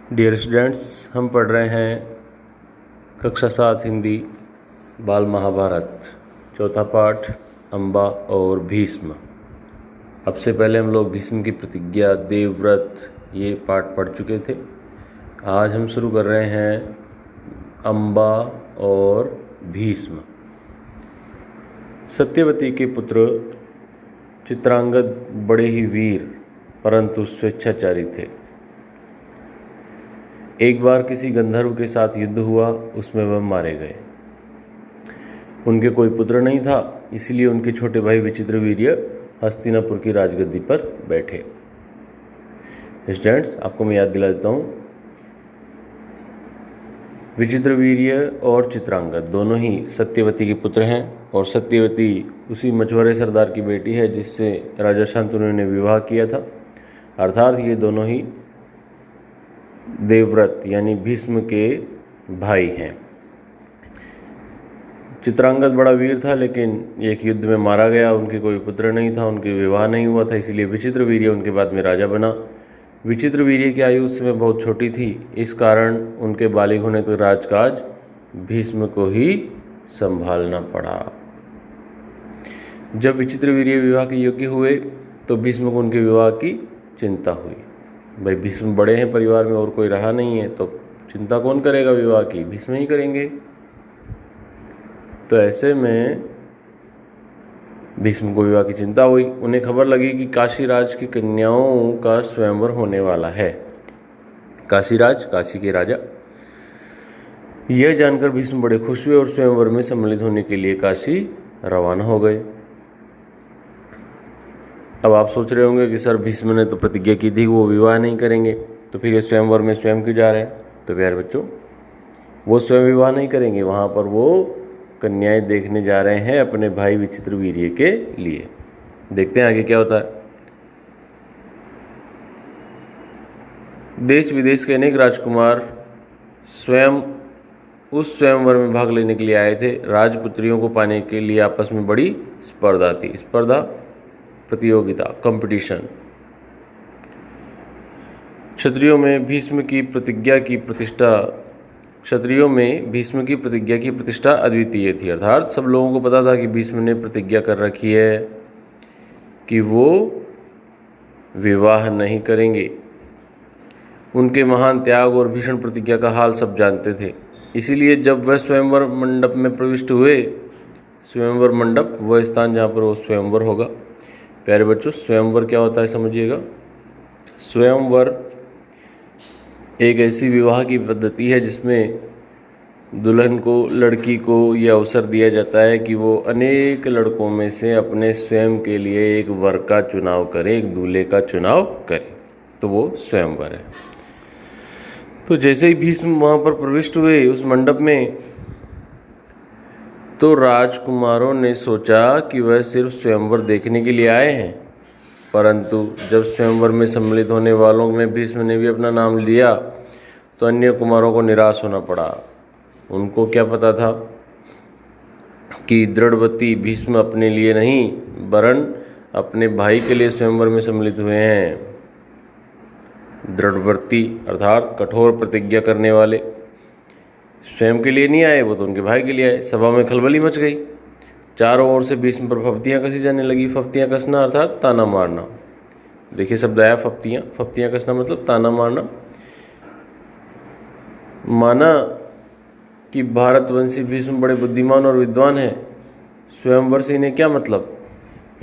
Dear students, हम पढ़ रहे हैं कक्षा 7 हिंदी बाल महाभारत चौथा पाठ अम्बा और भीष्म। अब से पहले हम लोग भीष्म की प्रतिज्ञा, देवव्रत ये पाठ पढ़ चुके थे। आज हम शुरू कर रहे हैं अम्बा और भीष्म। सत्यवती के पुत्र चित्रांगद बड़े ही वीर परंतु स्वेच्छाचारी थे। एक बार किसी गंधर्व के साथ युद्ध हुआ, उसमें वह मारे गए। उनके कोई पुत्र नहीं था, इसलिए उनके छोटे भाई विचित्रवीर्य हस्तिनापुर की राजगद्दी पर बैठे। स्टूडेंट्स, आपको मैं याद दिला देता हूँ, विचित्रवीर्य और चित्रांगद दोनों ही सत्यवती के पुत्र हैं और सत्यवती उसी मछुआरे सरदार की बेटी है जिससे राजा शांतनु ने विवाह किया था। अर्थात ये दोनों ही देवव्रत यानी भीष्म के भाई हैं। चित्रांगद बड़ा वीर था, लेकिन एक युद्ध में मारा गया। उनके कोई पुत्र नहीं था, उनके विवाह नहीं हुआ था, इसलिए विचित्रवीर्य उनके बाद में राजा बना। विचित्रवीर्य की आयु उस समय बहुत छोटी थी, इस कारण उनके बालिग होने तक राजकाज भीष्म को ही संभालना पड़ा। जब विचित्रवीर्य विवाह के योग्य हुए तो भीष्म को उनके विवाह की चिंता हुई। भाई, भीष्म बड़े हैं, परिवार में और कोई रहा नहीं है, तो चिंता कौन करेगा विवाह की? भीष्म ही करेंगे। तो ऐसे में भीष्म को विवाह की चिंता हुई। उन्हें खबर लगी कि काशीराज की कन्याओं का स्वयंवर होने वाला है। काशीराज, काशी के राजा। यह जानकर भीष्म बड़े खुश हुए और स्वयंवर में सम्मिलित होने के लिए काशी रवाना हो गए। अब आप सोच रहे होंगे कि सर, भीष्म ने तो प्रतिज्ञा की थी वो विवाह नहीं करेंगे, तो फिर ये स्वयंवर में स्वयं क्यों जा रहे हैं? तो प्यारे बच्चों, वो स्वयं विवाह नहीं करेंगे, वहाँ पर वो कन्याएं देखने जा रहे हैं अपने भाई विचित्रवीर्य के लिए। देखते हैं आगे क्या होता है। देश विदेश के अनेक राजकुमार स्वयं उस स्वयंवर में भाग लेने के लिए आए थे। राजपुत्रियों को पाने के लिए आपस में बड़ी स्पर्धा थी। स्पर्धा, प्रतियोगिता, कंपटीशन। क्षत्रियों में भीष्म की प्रतिज्ञा की प्रतिष्ठा अद्वितीय थी। अर्थात सब लोगों को पता था कि भीष्म ने प्रतिज्ञा कर रखी है कि वो विवाह नहीं करेंगे। उनके महान त्याग और भीषण प्रतिज्ञा का हाल सब जानते थे। इसीलिए जब वह स्वयंवर मंडप में प्रविष्ट हुए, स्वयंवर मंडप वह स्थान जहाँ पर वो स्वयंवर होगा। प्यारे बच्चों, स्वयंवर क्या होता है समझिएगा। स्वयंवर एक ऐसी विवाह की पद्धति है जिसमें दुल्हन को, लड़की को यह अवसर दिया जाता है कि वो अनेक लड़कों में से अपने स्वयं के लिए एक वर का चुनाव करे, एक दूल्हे का चुनाव करे, तो वो स्वयंवर है। तो जैसे ही भीष्म वहाँ पर प्रविष्ट हुए उस मंडप में, तो राजकुमारों ने सोचा कि वह सिर्फ स्वयंवर देखने के लिए आए हैं, परंतु जब स्वयंवर में सम्मिलित होने वालों में भीष्म ने भी अपना नाम लिया तो अन्य कुमारों को निराश होना पड़ा। उनको क्या पता था कि दृढ़वती भीष्म अपने लिए नहीं वरन अपने भाई के लिए स्वयंवर में सम्मिलित हुए हैं। दृढ़वर्ती अर्थात कठोर प्रतिज्ञा करने वाले स्वयं के लिए नहीं आए, वो तो उनके भाई के लिए आए। सभा में खलबली मच गई। चारों ओर से भीष्म पर फफ्तियाँ कसी जाने लगी। फफ्तियाँ कसना अर्थात ताना मारना। देखिए शब्द आया फफ्तियाँ। फफ्तियाँ कसना मतलब ताना मारना। माना कि भारतवंशी भीष्म बड़े बुद्धिमान और विद्वान हैं, स्वयंवर से इन्हें क्या मतलब,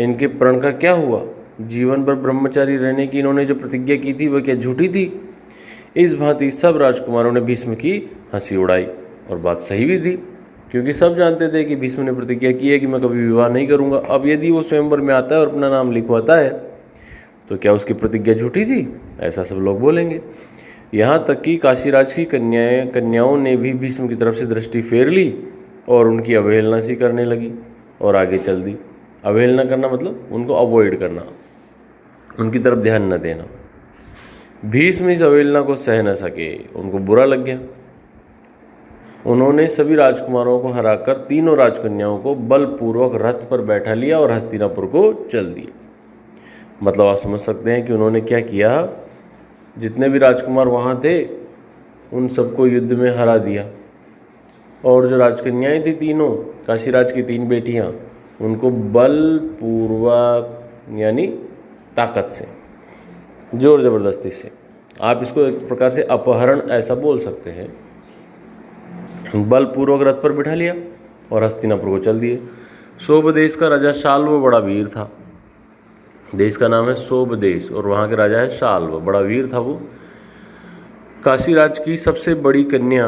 इनके प्रण का क्या हुआ, जीवन भर ब्रह्मचारी रहने की इन्होंने जो प्रतिज्ञा की थी वह क्या झूठी थी? इस भांति सब राजकुमारों ने भीष्म की हंसी उड़ाई और बात सही भी थी, क्योंकि सब जानते थे कि भीष्म ने प्रतिज्ञा की है कि मैं कभी विवाह नहीं करूंगा। अब यदि वो स्वयंवर में आता है और अपना नाम लिखवाता है तो क्या उसकी प्रतिज्ञा झूठी थी? ऐसा सब लोग बोलेंगे। यहाँ तक कि काशीराज की कन्याओं ने भी भीष्म की तरफ से दृष्टि फेर ली और उनकी अवहेलना सी करने लगी और आगे चल दी। अवहेलना करना मतलब उनको अवॉइड करना, उनकी तरफ ध्यान न देना। भीष्म इस अवहेलना को सह न सके, उनको बुरा लग गया। उन्होंने सभी राजकुमारों को हराकर तीनों राजकन्याओं को बलपूर्वक रथ पर बैठा लिया और हस्तिनापुर को चल दिए। मतलब आप समझ सकते हैं कि उन्होंने क्या किया। जितने भी राजकुमार वहाँ थे उन सबको युद्ध में हरा दिया। और जो राजकन्याएं थी तीनों, काशीराज की 3 बेटियां, उनको बलपूर्वक यानी ताकत से, जोर ज़बरदस्ती से, आप इसको एक प्रकार से अपहरण ऐसा बोल सकते हैं, बलपूर्वक रथ पर बिठा लिया और हस्तिनापुर को चल दिए। सोब देश का राजा शाल्व बड़ा वीर था। देश का नाम है सोब देश और वहाँ के राजा है शाल्व, बड़ा वीर था वो। काशीराज की सबसे बड़ी कन्या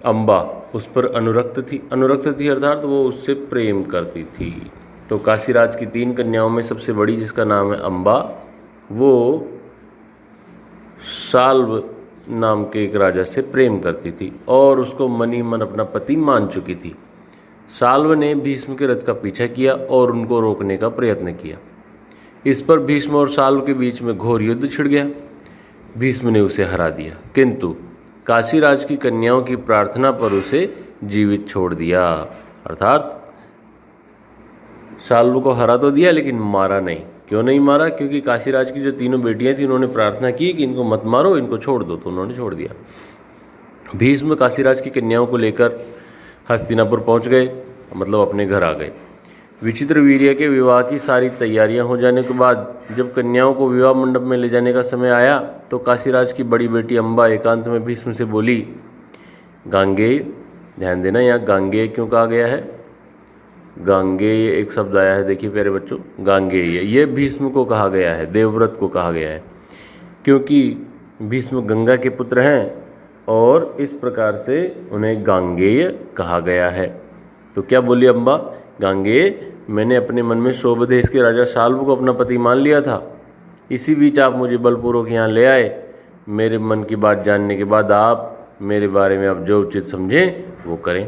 अम्बा उस पर अनुरक्त थी। अनुरक्त थी अर्थात वो उससे प्रेम करती थी। तो काशीराज की 3 कन्याओं में सबसे बड़ी, जिसका नाम है अम्बा, वो शाल्व नाम के एक राजा से प्रेम करती थी और उसको मनी मन अपना पति मान चुकी थी। शाल्व ने भीष्म के रथ का पीछा किया और उनको रोकने का प्रयत्न किया। इस पर भीष्म और शाल्व के बीच में घोर युद्ध छिड़ गया। भीष्म ने उसे हरा दिया, किंतु काशीराज की कन्याओं की प्रार्थना पर उसे जीवित छोड़ दिया। अर्थात शाल्व को हरा तो दिया लेकिन मारा नहीं। क्यों नहीं मारा? क्योंकि काशीराज की जो 3 बेटियां थी, उन्होंने प्रार्थना की कि इनको मत मारो, इनको छोड़ दो, तो उन्होंने छोड़ दिया। भीष्म काशीराज की कन्याओं को लेकर हस्तिनापुर पहुंच गए, मतलब अपने घर आ गए। विचित्र वीर्य के विवाह की सारी तैयारियां हो जाने के बाद जब कन्याओं को विवाह मंडप में ले जाने का समय आया तो काशीराज की बड़ी बेटी अम्बा एकांत में भीष्म से बोली, गांगेय, ध्यान देना यहाँ गांगेय क्यों कहा गया है। गांगेय एक शब्द आया है, देखिए प्यारे बच्चों, गांगेय ये भीष्म को कहा गया है, देवव्रत को कहा गया है, क्योंकि भीष्म गंगा के पुत्र हैं और इस प्रकार से उन्हें गांगेय कहा गया है। तो क्या बोली अम्बा, गांगेय, मैंने अपने मन में शोभ देश के राजा शाल्व को अपना पति मान लिया था। इसी बीच आप मुझे बलपूर्वक यहाँ ले आए। मेरे मन की बात जानने के बाद आप मेरे बारे में आप जो उचित समझें वो करें।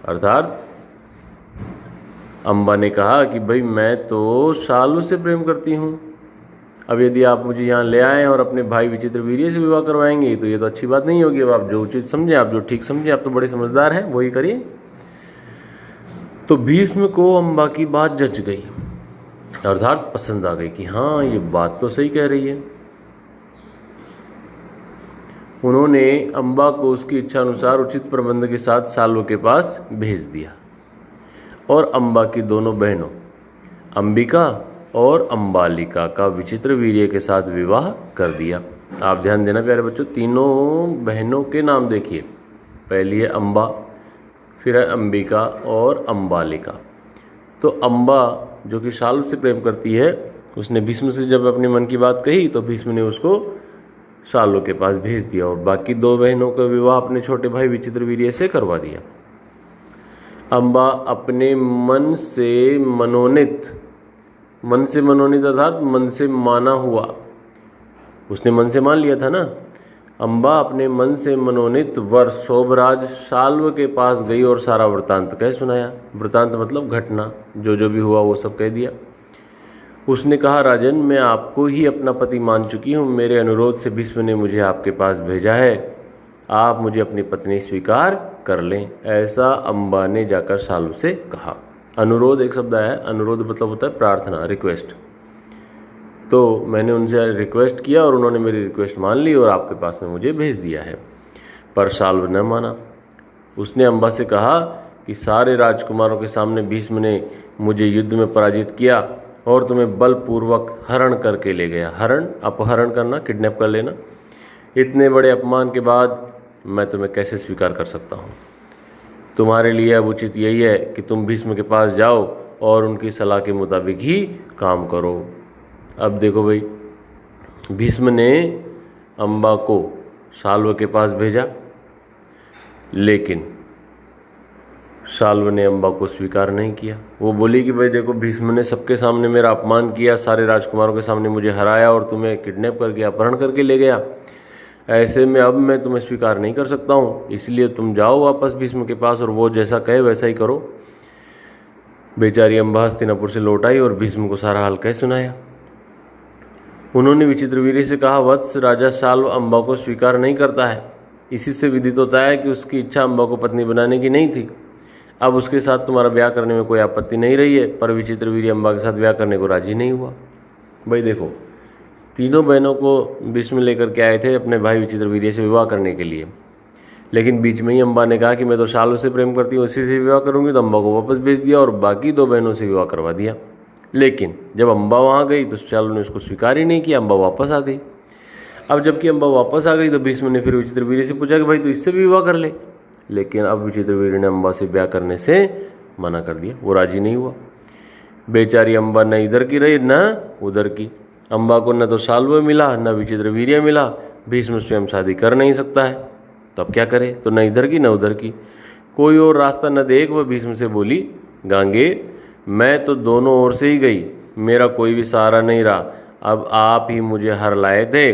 अर्थात अम्बा ने कहा कि भाई मैं तो शाल्व से प्रेम करती हूँ, अब यदि आप मुझे यहाँ ले आए और अपने भाई विचित्र वीर्य से विवाह करवाएंगे तो ये तो अच्छी बात नहीं होगी। अब आप जो उचित समझें, आप जो ठीक समझें, आप तो बड़े समझदार हैं, वही करिए। तो भीष्म को अम्बा की बात जच गई, अर्थात पसंद आ गई कि हाँ ये बात तो सही कह रही है। उन्होंने अम्बा को उसकी इच्छा अनुसार उचित प्रबंध के साथ शाल्व के पास भेज दिया और अम्बा की दोनों बहनों अंबिका और अम्बालिका का विचित्र वीर्य के साथ विवाह कर दिया। आप ध्यान देना प्यारे बच्चों, तीनों बहनों के नाम देखिए, पहली है अम्बा, फिर है अंबिका और अम्बालिका। तो अम्बा जो कि शाल्व से प्रेम करती है, उसने भीष्म से जब अपने मन की बात कही तो भीष्म ने उसको शाल्व के पास भेज दिया और बाकी 2 बहनों का विवाह अपने छोटे भाई विचित्र वीर्य से करवा दिया। अम्बा अपने मन से मनोनीत अर्थात मन से माना हुआ, उसने मन से मान लिया था ना। अम्बा अपने मन से मनोनीत वर शोभराज शाल्व के पास गई और सारा वृतांत कह सुनाया। वृतांत मतलब घटना, जो भी हुआ वो सब कह दिया। उसने कहा, राजन, मैं आपको ही अपना पति मान चुकी हूँ। मेरे अनुरोध से भीष्म ने मुझे आपके पास भेजा है। आप मुझे अपनी पत्नी स्वीकार कर लें, ऐसा अम्बा ने जाकर शाल्व से कहा। अनुरोध एक शब्द आया है, अनुरोध मतलब होता है प्रार्थना, रिक्वेस्ट। तो मैंने उनसे रिक्वेस्ट किया और उन्होंने मेरी रिक्वेस्ट मान ली और आपके पास में मुझे भेज दिया है। पर शाल्व न माना। उसने अम्बा से कहा कि सारे राजकुमारों के सामने भीष्म ने मुझे युद्ध में पराजित किया और तुम्हें बलपूर्वक हरण करके ले गया। हरण, अपहरण करना, किडनैप कर लेना। इतने बड़े अपमान के बाद मैं तुम्हें कैसे स्वीकार कर सकता हूँ। तुम्हारे लिए अब उचित यही है कि तुम भीष्म के पास जाओ और उनकी सलाह के मुताबिक ही काम करो। अब देखो भाई, भीष्म ने अम्बा को शाल्व के पास भेजा, लेकिन शाल्व ने अम्बा को स्वीकार नहीं किया। वो बोली कि भाई देखो, भीष्म ने सबके सामने मेरा अपमान किया, सारे राजकुमारों के सामने मुझे हराया और तुम्हें किडनैप करके अपहरण करके ले गया। ऐसे में अब मैं तुम्हें स्वीकार नहीं कर सकता हूँ, इसलिए तुम जाओ वापस भीष्म के पास और वो जैसा कहे वैसा ही करो। बेचारी अम्बा हस्तिनापुर से लौट आई और भीष्म को सारा हाल कह सुनाया। उन्होंने विचित्रवीर्य से कहा, वत्स, राजा शाल्व अम्बा को स्वीकार नहीं करता है। इसी से विदित होता है कि उसकी इच्छा अम्बा को पत्नी बनाने की नहीं थी। अब उसके साथ तुम्हारा ब्याह करने में कोई आपत्ति नहीं रही है, पर विचित्रवीर्य अम्बा के साथ ब्याह करने को राजी नहीं हुआ। भाई देखो, तीनों बहनों को भीष्म लेकर के आए थे अपने भाई विचित्रवीर्य से विवाह करने के लिए, लेकिन बीच में ही अम्बा ने कहा कि मैं तो शालू से प्रेम करती हूँ, उसी से विवाह करूंगी, तो अम्बा को वापस भेज दिया और बाकी 2 बहनों से विवाह करवा दिया। लेकिन जब अम्बा वहाँ गई तो शालू ने उसको स्वीकार ही नहीं किया, अम्बा वापस आ गई। अब जबकि अम्बा वापस आ गई तो भीष्म ने फिर विचित्रवीर्य से पूछा कि भाई तू इससे भी विवाह कर ले, लेकिन अब विचित्रवीर्य ने अम्बा से ब्याह करने से मना कर दिया, वो राजी नहीं हुआ। बेचारी अम्बा न इधर की रही न उधर की। अम्बा को न तो शाल्व मिला न विचित्रवीर्य मिला, भीष्म स्वयं शादी कर नहीं सकता है, तो अब क्या करे, तो न इधर की न उधर की, कोई और रास्ता न देख वह भीष्म से बोली, गांगे मैं तो दोनों ओर से ही गई, मेरा कोई भी सहारा नहीं रहा, अब आप ही मुझे हर लाए थे,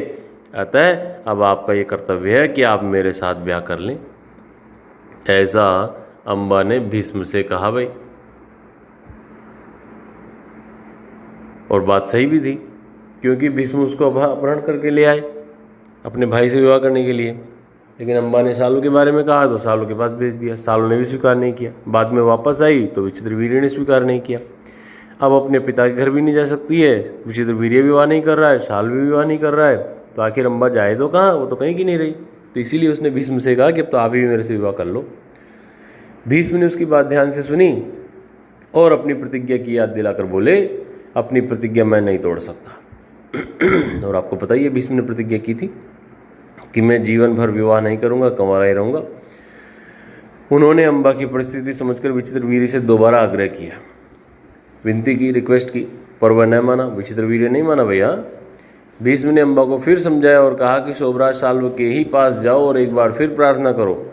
अतः अब आपका ये कर्तव्य है कि आप मेरे साथ ब्याह कर लें। ऐसा अम्बा ने भीष्म से कहा भाई, और बात सही भी थी, क्योंकि भीष्म उसको अपहरण करके ले आए अपने भाई से विवाह करने के लिए। लेकिन अम्बा ने शालू के बारे में कहा तो शालू के पास भेज दिया, शालू ने भी स्वीकार नहीं किया। बाद में वापस आई तो विचित्रवीर्य ने स्वीकार नहीं किया। अब अपने पिता के घर भी नहीं जा सकती है, विचित्रवीर्य विवाह नहीं कर रहा है, शालू भी विवाह नहीं कर रहा है, तो आखिर अम्बा जाए तो कहाँ, वो तो कहीं की नहीं रही। तो इसीलिए उसने भीष्म से कहा कि अब तो आप ही मेरे से विवाह कर लो। भीष्म ने उसकी बात ध्यान से सुनी और अपनी प्रतिज्ञा की याद दिलाकर बोले, अपनी प्रतिज्ञा मैं नहीं तोड़ सकता। और आपको पता ही है भीष्म ने प्रतिज्ञा की थी कि मैं जीवन भर विवाह नहीं करूंगा, कंवारा ही रहूंगा। उन्होंने अम्बा की परिस्थिति समझकर विचित्रवीर्य से दोबारा आग्रह किया, विनती की, रिक्वेस्ट की, पर वह न माना, विचित्रवीर्य नहीं माना भैया। भीष्म ने अम्बा को फिर समझाया और कहा कि शोभराज शाल्व के ही पास जाओ और एक बार फिर प्रार्थना करो।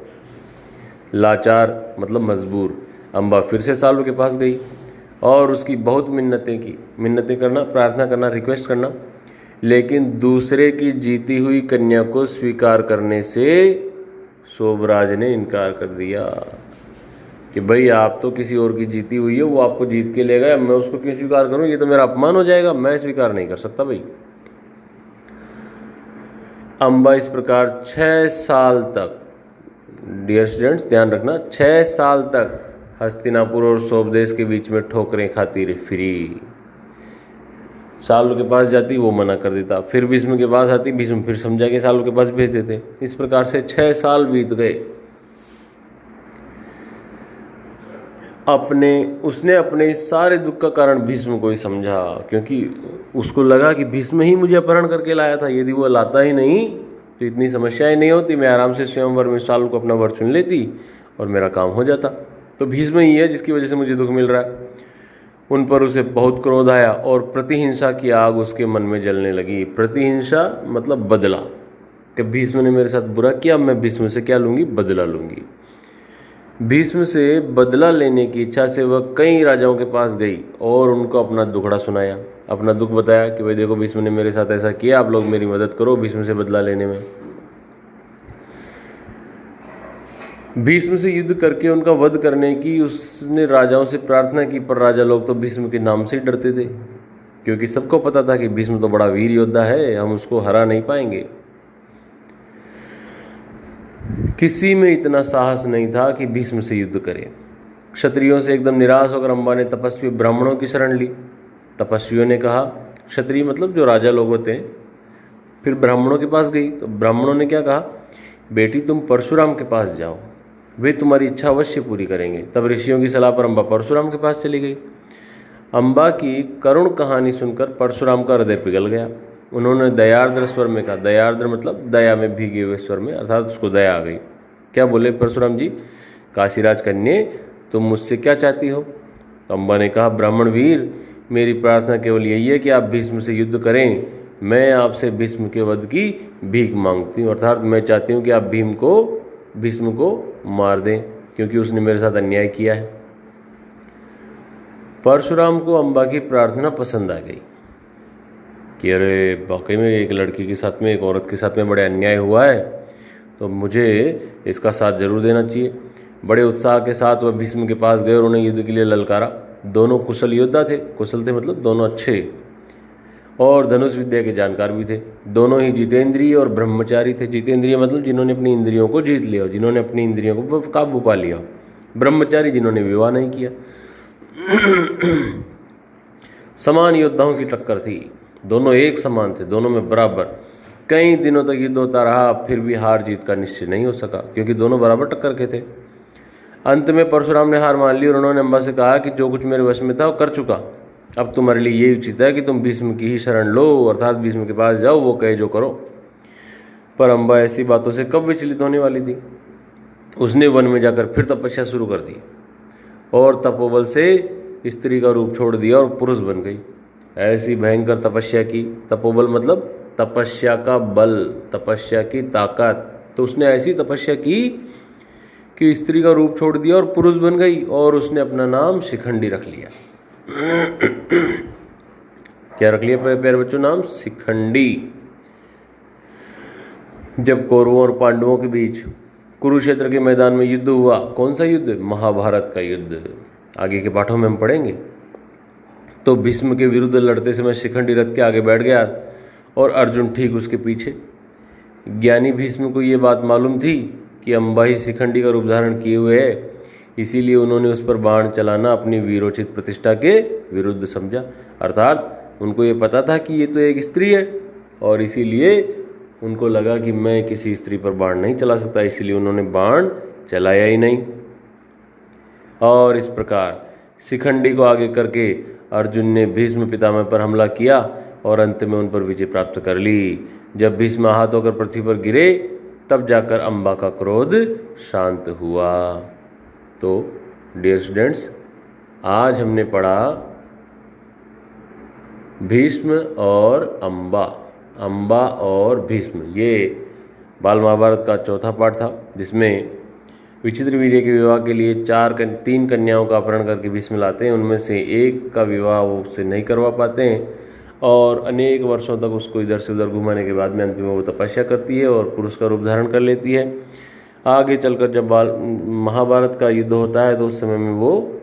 लाचार मतलब मजबूर अम्बा फिर से शाल्व के पास गई और उसकी बहुत मिन्नतें की, मिन्नतें करना, प्रार्थना करना, रिक्वेस्ट करना, लेकिन दूसरे की जीती हुई कन्या को स्वीकार करने से शोभराज ने इनकार कर दिया कि भाई आप तो किसी और की जीती हुई है, वो आपको जीत के ले गया, मैं उसको क्यों स्वीकार करूं, ये तो मेरा अपमान हो जाएगा, मैं स्वीकार नहीं कर सकता भाई। अम्बा इस प्रकार 6 साल तक, डियर स्टूडेंट्स ध्यान रखना, 6 साल तक हस्तिनापुर और सोपदेश के बीच में ठोकरें खाती रही फिरी। शाल्व के पास जाती, वो मना कर देता, फिर भीष्म के पास आती, भीष्म फिर समझा के शाल्व के पास भेज देते। इस प्रकार से 6 साल बीत गए। उसने अपने इस सारे दुख का कारण भीष्म को ही समझा, क्योंकि उसको लगा कि भीष्म ही मुझे अपहरण करके लाया था, यदि वो लाता ही नहीं तो इतनी समस्याएं नहीं होती, मैं आराम से स्वयंवर में शाल्व को अपना वर चुन लेती और मेरा काम हो जाता। तो भीष्म ही है जिसकी वजह से मुझे दुख मिल रहा है। उन पर उसे बहुत क्रोध आया और प्रतिहिंसा की आग उसके मन में जलने लगी। प्रतिहिंसा मतलब बदला, कि भीष्म ने मेरे साथ बुरा किया, मैं भीष्म से क्या लूँगी, बदला लूँगी। भीष्म से बदला लेने की इच्छा से वह कई राजाओं के पास गई और उनको अपना दुखड़ा सुनाया, अपना दुख बताया कि भाई देखो भीष्म ने मेरे साथ ऐसा किया, आप लोग मेरी मदद करो भीष्म से बदला लेने में। भीष्म से युद्ध करके उनका वध करने की उसने राजाओं से प्रार्थना की, पर राजा लोग तो भीष्म के नाम से ही डरते थे, क्योंकि सबको पता था कि भीष्म तो बड़ा वीर योद्धा है, हम उसको हरा नहीं पाएंगे। किसी में इतना साहस नहीं था कि भीष्म से युद्ध करे। क्षत्रियों से एकदम निराश होकर अम्बा ने तपस्वी ब्राह्मणों की शरण ली। तपस्वियों ने कहा, क्षत्रिय मतलब जो राजा लोग होते हैं। फिर ब्राह्मणों के पास गई तो ब्राह्मणों ने क्या कहा, बेटी तुम परशुराम के पास जाओ, वे तुम्हारी इच्छा अवश्य पूरी करेंगे। तब ऋषियों की सलाह पर अम्बा परशुराम के पास चली गई। अम्बा की करुण कहानी सुनकर परशुराम का हृदय पिघल गया। उन्होंने दयार्द्र स्वर में कहा, दयार्द्र मतलब दया में भीगे हुए स्वर में, अर्थात उसको दया आ गई। क्या बोले परशुराम जी, काशीराज कन्ये तुम मुझसे क्या चाहती हो? तो अम्बा ने कहा, ब्राह्मण वीर मेरी प्रार्थना केवल यही है कि आप भीष्म से युद्ध करें, मैं आपसे भीष्म के वध की भीख मांगती हूँ, अर्थात मैं चाहती हूँ कि आप भीष्म को मार दें, क्योंकि उसने मेरे साथ अन्याय किया है। परशुराम को अम्बा की प्रार्थना पसंद आ गई कि अरे वाकई में एक लड़की के साथ में, एक औरत के साथ में बड़े अन्याय हुआ है, तो मुझे इसका साथ जरूर देना चाहिए। बड़े उत्साह के साथ वह भीष्म के पास गए और उन्हें युद्ध के लिए ललकारा। दोनों कुशल योद्धा थे, कुशल थे मतलब दोनों अच्छे, और धनुष विद्या के जानकार भी थे। दोनों ही जितेंद्रिय और ब्रह्मचारी थे। जितेंद्रिय मतलब जिन्होंने अपनी इंद्रियों को जीत लिया, जिन्होंने अपनी इंद्रियों को काबू पा लिया। ब्रह्मचारी जिन्होंने विवाह नहीं किया। समान योद्धाओं की टक्कर थी, दोनों एक समान थे, दोनों में बराबर। कई दिनों तक युद्ध होता रहा, फिर भी हार जीत का निश्चय नहीं हो सका, क्योंकि दोनों बराबर टक्कर के थे। अंत में परशुराम ने हार मान ली और उन्होंने अम्बा से कहा कि जो कुछ मेरे वश में था वो कर चुका, अब तुम्हारे लिए यही उचित है कि तुम भीष्म की ही शरण लो, अर्थात भीष्म के पास जाओ, वो कहे जो करो। पर अम्बा ऐसी बातों से कब विचलित होने वाली थी। उसने वन में जाकर फिर तपस्या शुरू कर दी और तपोबल से स्त्री का रूप छोड़ दिया और पुरुष बन गई। ऐसी भयंकर तपस्या की, तपोबल मतलब तपस्या का बल, तपस्या की ताकत। तो उसने ऐसी तपस्या की कि स्त्री का रूप छोड़ दिया और पुरुष बन गई, और उसने अपना नाम शिखंडी रख लिया। क्या रख लिया प्यारे बच्चों? नाम शिखंडी। जब कौरवों और पांडवों के बीच कुरुक्षेत्र के मैदान में युद्ध हुआ, कौन सा युद्ध? महाभारत का युद्ध, आगे के पाठों में हम पढ़ेंगे। तो भीष्म के विरुद्ध लड़ते समय शिखंडी रथ के आगे बैठ गया और अर्जुन ठीक उसके पीछे। ज्ञानी भीष्म को ये बात मालूम थी कि अम्बा ही शिखंडी का रूप धारण किए हुए है, इसीलिए उन्होंने उस पर बाण चलाना अपनी वीरोचित प्रतिष्ठा के विरुद्ध समझा। अर्थात उनको ये पता था कि ये तो एक स्त्री है, और इसीलिए उनको लगा कि मैं किसी स्त्री पर बाण नहीं चला सकता, इसीलिए उन्होंने बाण चलाया ही नहीं। और इस प्रकार शिखंडी को आगे करके अर्जुन ने भीष्म पितामह पर हमला किया और अंत में उन पर विजय प्राप्त कर ली। जब भीष्म आहत होकर पृथ्वी पर गिरे, तब जाकर अम्बा का क्रोध शांत हुआ। तो डियर स्टूडेंट्स, आज हमने पढ़ा भीष्म और अम्बा, अम्बा और भीष्म। ये बाल महाभारत का चौथा पाठ था, जिसमें विचित्र वीर्य के विवाह के लिए 3 कन्याओं का अपहरण करके भीष्म लाते हैं। उनमें से एक का विवाह वो उससे नहीं करवा पाते हैं, और अनेक वर्षों तक उसको इधर से उधर घुमाने के बाद में अंत में वो तपस्या करती है और पुरुष का रूप धारण कर लेती है। आगे चलकर जब महाभारत का युद्ध होता है, तो उस समय में वो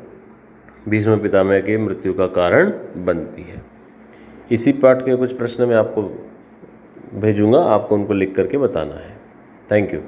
भीष्म पितामह के मृत्यु का कारण बनती है। इसी पाठ के कुछ प्रश्न मैं आपको भेजूंगा, आपको उनको लिख करके बताना है। Thank you.